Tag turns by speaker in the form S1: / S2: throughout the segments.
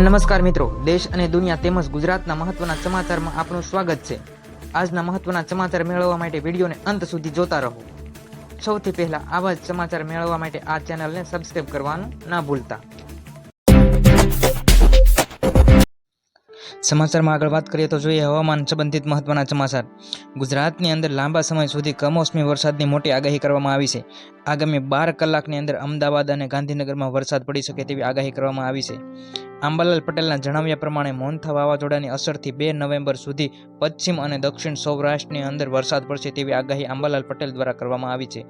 S1: નમસ્કાર મિત્રો, દેશ અને દુનિયા તેમજ ગુજરાતના મહત્વના સમાચારમાં આપનું સ્વાગત છે। આજના મહત્વના સમાચાર મેળવવા માટે વિડીયોને અંત સુધી જોતા રહો। સૌથી પહેલા આવા જ સમાચાર મેળવવા માટે આ ચેનલને સબસ્ક્રાઇબ કરવાનું ના ભૂલતા। સમાચારમાં આગળ વાત કરીએ તો જોઈએ હવામાન સંબંધિત મહત્વના સમાચાર। ગુજરાતની અંદર લાંબા સમય સુધી કમોસમી વરસાદની મોટી આગાહી કરવામાં આવી છે। આગામી 12 કલાકની અંદર અમદાવાદ અને ગાંધીનગરમાં વરસાદ પડી શકે તેવી આગાહી કરવામાં આવી છે। આંબાલાલ પટેલના જણાવ્યા પ્રમાણે મોન્થા વાવાઝોડાની અસરથી 2 નવેમ્બર સુધી પશ્ચિમ અને દક્ષિણ સૌરાષ્ટ્રની અંદર વરસાદ પડશે તેવી આગાહી આંબાલાલ પટેલ દ્વારા કરવામાં આવી છે।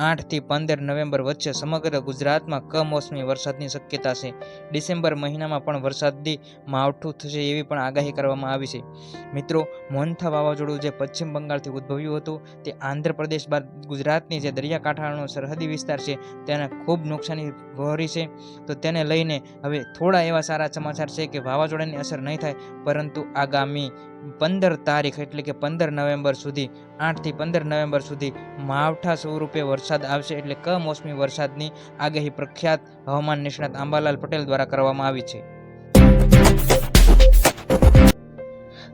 S1: 8 થી 15 નવેમ્બર વચ્ચે સમગ્ર ગુજરાતમાં કમોસમી વરસાદની શક્યતા છે। ડિસેમ્બર મહિનામાં પણ વરસાદી માવઠું થશે એવી પણ આગાહી કરવામાં આવી છે। મિત્રો, મોન્થા વાવાઝોડું જે પશ્ચિમ બંગાળથી ઉદ્ભવ્યું હતું તે આંધ્રપ્રદેશ બાદ ગુજરાતની જે દરિયાકાંઠાનો સરહદી વિસ્તાર છે તેને ખૂબ નુકસાની વહોરી છે। તો તેને લઈને હવે થોડા એવા સારા સમાચાર છે કે વાવાઝોડાની અસર નહીં થાય, પરંતુ આગામી 15 તારીખ એટલે કે 15 નવેમ્બર સુધી 8 થી 15 નવેમ્બર સુધી માવઠા સ્વરૂપે વરસાદ આવશે, એટલે કમોસમી વરસાદની આગાહી પ્રખ્યાત હવામાન નિષ્ણાત આંબાલાલ પટેલ દ્વારા કરવામાં આવી છે।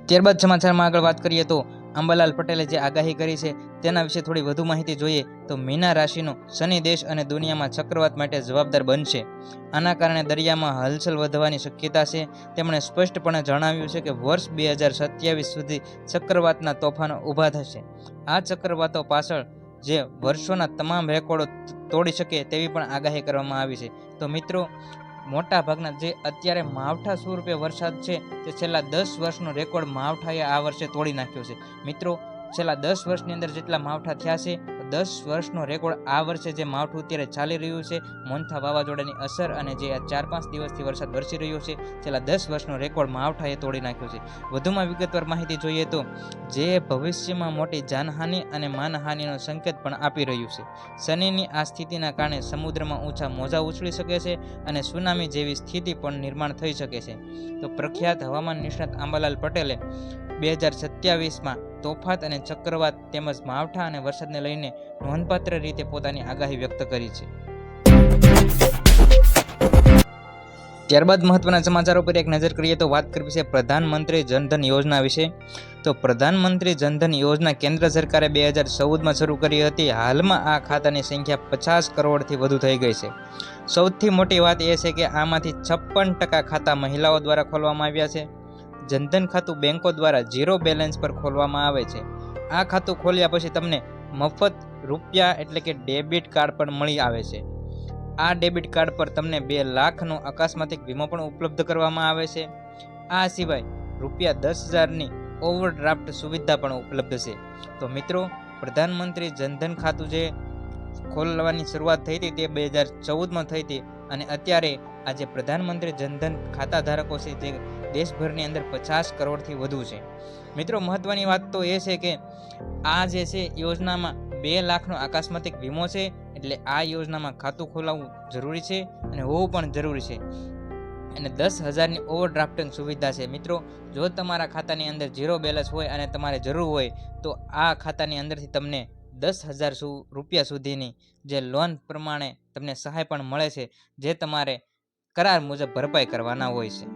S1: ત્યારબાદ સમાચારમાં આગળ વાત કરીએ તો આંબાલાલ પટેલે જે આગાહી કરી છે તેના વિશે થોડી વધુ માહિતી જોઈએ તો મીના રાશિનો શનિ દેશ અને દુનિયામાં ચક્રવાત માટે જવાબદાર બનશે। આના કારણે દરિયામાં હલચલ વધવાની શક્યતા છે। તેમણે સ્પષ્ટપણે જણાવ્યું છે કે વર્ષ 2027 સુધી ચક્રવાતના તોફાનો ઊભા થશે। આ ચક્રવાતો પાછળ જે વર્ષોના તમામ રેકોર્ડો તોડી શકે તેવી પણ આગાહી કરવામાં આવી છે। તો મિત્રો, મોટા ભાગના જે અત્યારે માવઠા સ્વરૂપે વરસાદ છે તે છેલ્લા 10 વર્ષનો રેકોર્ડ માવઠાએ આ વર્ષે તોડી નાખ્યો છે। મિત્રો, છેલ્લા 10 વર્ષની અંદર જેટલા માવઠા થયા છે, 10 વર્ષનો રેકોર્ડ આ વર્ષે જે માવઠું અત્યારે ચાલી રહ્યું છે મોન્થા વાવાઝોડાની અસર અને જે આ 4-5 દિવસથી વરસાદ વરસી રહ્યો છે, છેલ્લા 10 વર્ષનો રેકોર્ડ માવઠાએ તોડી નાખ્યો છે। વધુમાં વિગતવાર માહિતી જોઈએ તો જે ભવિષ્યમાં મોટી જાનહાનિ અને માનહાનિનો સંકેત પણ આપી રહ્યું છે। શનિની આ સ્થિતિના કારણે સમુદ્રમાં ઊંચા મોજા ઉછળી શકે છે અને સુનામી જેવી સ્થિતિ પણ નિર્માણ થઈ શકે છે। તો પ્રખ્યાત હવામાન નિષ્ણાત આંબાલાલ પટેલે 2027માં તોફાત અને ચક્રવાત તેમજ માવઠા અને વરસાદને લઈને નોંધપાત્ર રીતે પોતાની આગાહી વ્યક્ત કરી છે। ત્યારબાદ મહત્વના સમાચારો પર એક નજર કરીએ તો વાત કરવી છે પ્રધાનમંત્રી જનધન યોજના વિશે। તો પ્રધાનમંત્રી જનધન યોજના કેન્દ્ર સરકારે 2014માં શરૂ કરી હતી। હાલમાં આ ખાતાની સંખ્યા 50 કરોડથી વધુ થઈ ગઈ છે। સૌથી મોટી વાત એ છે કે આમાંથી 56% ખાતા મહિલાઓ દ્વારા ખોલવામાં આવ્યા છે। જનધન ખાતું બેંકો દ્વારા 0 બેલેન્સ પર ખોલવામાં આવે છે। આ ખાતું ખોલ્યા પછી તમને મફત રૂપિયા એટલે કે ડેબિટ કાર્ડ પણ મળી આવે છે। આ ડેબિટ કાર્ડ પર તમને 2 લાખનો અકસ્માતિક વીમો પણ ઉપલબ્ધ કરવામાં આવે છે। આ સિવાય ₹10,000ની ઓવરડ્રાફ્ટ સુવિધા પણ ઉપલબ્ધ છે। તો મિત્રો, પ્રધાનમંત્રી જનધન ખાતું જે ખોલવાની શરૂઆત થઈ હતી તે 2014માં થઈ હતી અને અત્યારે આજે પ્રધાનમંત્રી જનધન ખાતા ધારકો છે જે દેશભરની અંદર 50 કરોડથી વધુ છે। મિત્રો, મહત્વની વાત તો એ છે કે આ જે છે યોજનામાં 2 લાખનો અકસ્માતિક વીમો છે, એટલે આ યોજનામાં ખાતું ખોલાવવું જરૂરી છે અને હોવું પણ જરૂરી છે। અને 10,000ની ઓવરડ્રાફ્ટિંગ સુવિધા છે। મિત્રો, જો તમારા ખાતાની અંદર 0 બેલેન્સ હોય અને તમારે જરૂર હોય તો આ ખાતાની અંદરથી તમને 10,000 રૂપિયા સુધીની જે લોન પ્રમાણે તમને સહાય પણ મળે છે, જે તમારે કરાર મુજબ ભરપાઈ કરવાના હોય છે।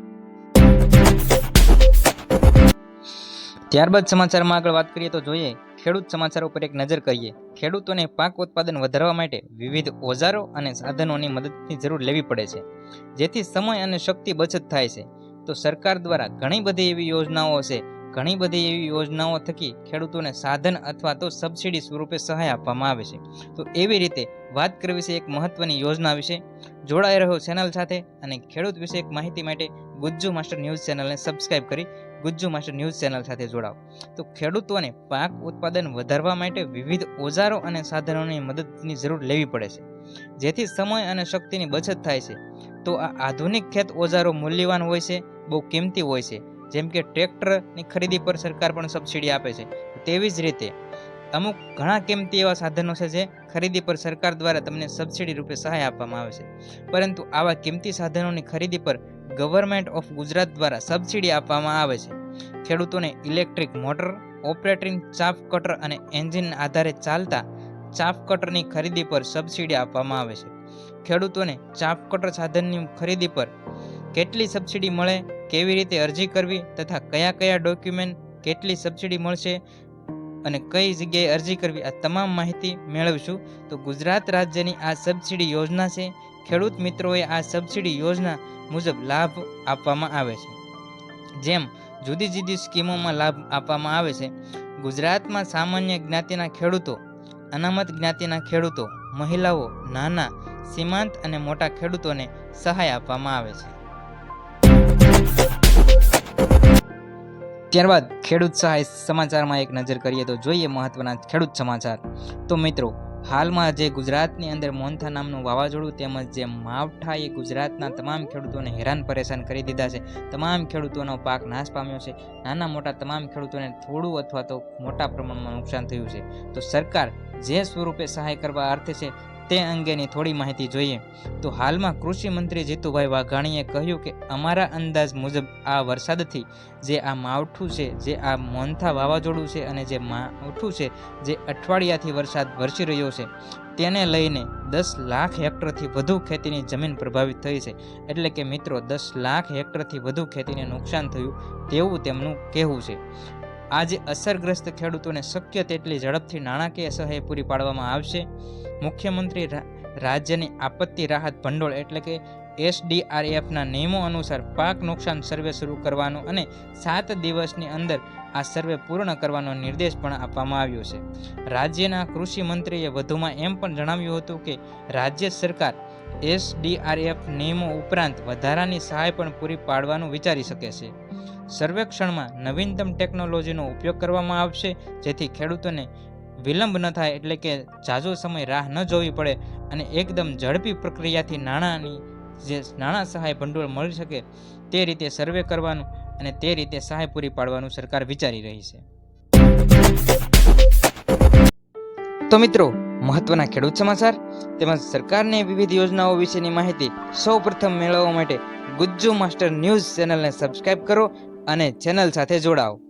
S1: ત્યારબાદ સમાચારમાં આગળ વાત કરીએ તો જોઈએ ખેડૂત સમાચારો પર એક નજર કરીએ। ખેડૂતોને પાક ઉત્પાદન વધારવા માટે વિવિધ ઓજારો અને સાધનોની મદદની જરૂર લેવી પડે છે, જેથી સમય અને શક્તિ બચત થાય છે। તો સરકાર દ્વારા ઘણી બધી એવી યોજનાઓ છે, ઘણી બધી એવી યોજનાઓ થકી ખેડૂતોને સાધન અથવા તો સબસિડી સ્વરૂપે સહાય આપવામાં આવે છે। તો એવી રીતે વાત કરવી છે એક મહત્વની યોજના વિશે। જોડાઈ રહ્યો ચેનલ સાથે અને ખેડૂત વિશે એક માહિતી માટે ગુજ્જુ માસ્ટર ન્યૂઝ ચેનલને સબસ્ક્રાઇબ કરી ગુજ્જુ માસ્ટર ન્યૂઝ ચેનલ સાથે જોડાઓ। તો ખેડૂતોને પાક ઉત્પાદન વધારવા માટે વિવિધ ઓજારો અને સાધનોની મદદની જરૂર લેવી પડે છે, જેથી સમય અને શક્તિની બચત થાય છે। તો આ આધુનિક ખેત ઓજારો મૂલ્યવાન હોય છે, બહુ કિંમતી હોય છે। જેમ કે ટ્રેક્ટરની ખરીદી પર સરકાર પણ સબસિડી આપે છે, તેવી જ રીતે અમુક ઘણા કિંમતી એવા સાધનો છે જે ખરીદી પર સરકાર દ્વારા તમને સબસિડી રૂપે સહાય આપવામાં આવે છે। પરંતુ આવા કિંમતી સાધનોની ખરીદી પર ગવર્મેન્ટ ઓફ ગુજરાત દ્વારા સબસિડી આપવામાં આવે છે। ખેડૂતોને electric motor, operating chaff cutter અને એન્જિનના આધારે ચાલતા ચાફ કટરની ખરીદી પર સબસિડી આપવામાં આવે છે। ખેડૂતોને ચાફ કટર સાધનની ખરીદી પર કેટલી સબસિડી મળે, કેવી રીતે અરજી કરવી તથા કયા કયા ડોક્યુમેન્ટ, કેટલી સબસિડી મળશે અને કઈ જગ્યાએ અરજી કરવી, આ તમામ માહિતી મેળવીશું. તો ગુજરાત રાજ્યની આ સબસિડી યોજના છે. ખેડૂત મિત્રોએ આ સબસિડી યોજના મુજબ લાભ આપવામાં આવે છે. જેમ જુદી જુદી સ્કીમોમાં લાભ આપવામાં આવે છે. ગુજરાતમાં સામાન્ય જ્ઞાતિના ખેડૂતો, અનામત જ્ઞાતિના ખેડૂતો, મહિલાઓ, નાના, સીમાંત અને મોટા ખેડૂતોને સહાય આપવામાં આવે છે. ત્યારબાદ ખેડૂત સહાય સમાચારમાં એક નજર કરીએ તો જોઈએ મહત્વના ખેડૂત સમાચાર. તો મિત્રો, હાલમાં જે ગુજરાતની અંદર મોન્થા નામનું વાવાઝોડું તેમજ જે માવઠા એ ગુજરાતના તમામ ખેડૂતોને હેરાન પરેશાન કરી દીધા છે. તમામ ખેડૂતોનો પાક નાશ પામ્યો છે. નાના મોટા તમામ ખેડૂતોને થોડું અથવા તો મોટા પ્રમાણમાં નુકસાન થયું છે. તો સરકાર જે સ્વરૂપે સહાય કરવા અર્થે છે તે અંગેની થોડી માહિતી જોઈએ. તો હાલમાં કૃષિ મંત્રી જીતુભાઈ વાઘાણીએ કહ્યું કે અમારા અંદાજ મુજબ આ વરસાદથી જે આ માવઠું છે, જે આ મોન્થા વાવાઝોડું છે અને જે માવઠું છે જે અઠવાડિયાથી વરસાદ વરસી રહ્યો છે તેને લઈને 10 લાખ હેક્ટરથી વધુ ખેતીની જમીન પ્રભાવિત થઈ છે. એટલે કે મિત્રો 10 લાખ હેક્ટરથી વધુ ખેતીને નુકસાન થયું તેવું તેમનું કહેવું છે. આજે અસરગ્રસ્ત ખેડૂતોને શક્ય તેટલી ઝડપથી નાણાકીય સહાય પૂરી પાડવામાં આવશે. મુખ્યમંત્રી રાજ્યની આપત્તિ રાહત ભંડોળ એટલે કે SDRFના નિયમો અનુસાર પાક નુકસાન સર્વે શરૂ કરવાનો અને 7 દિવસની અંદર આ સર્વે પૂર્ણ કરવાનો નિર્દેશ પણ આપવામાં આવ્યો છે. રાજ્યના કૃષિ મંત્રીએ વધુમાં એમ પણ જણાવ્યું હતું કે રાજ્ય સરકાર SDRF નિયમો ઉપરાંત વધારાની સહાય પણ પૂરી પાડવાનું વિચારી શકે છે. સર્વેક્ષણમાં નવીનતમ ટેકનોલોજીનો ઉપયોગ કરવામાં આવશે જેથી ખેડૂતોને વિલંબ ન થાય, એટલે કે ઝાઝો સમય રાહ ન જોવી પડે અને એકદમ ઝડપી પ્રક્રિયાથી નાણાં સહાય ભંડોળ મળી શકે તે રીતે સર્વે કરવાનું અને તે રીતે સહાય પૂરી પાડવાનું સરકાર વિચારી રહી છે. તો મિત્રો, મહત્વના ખેડૂત સમાચાર તેમજ સરકારની વિવિધ યોજનાઓ વિશેની માહિતી સૌપ્રથમ મેળવવા માટે ગુજ્જુ માસ્ટર ન્યૂઝ ચેનલને સબસ્ક્રાઇબ કરો અને ચેનલ સાથે જોડાઓ.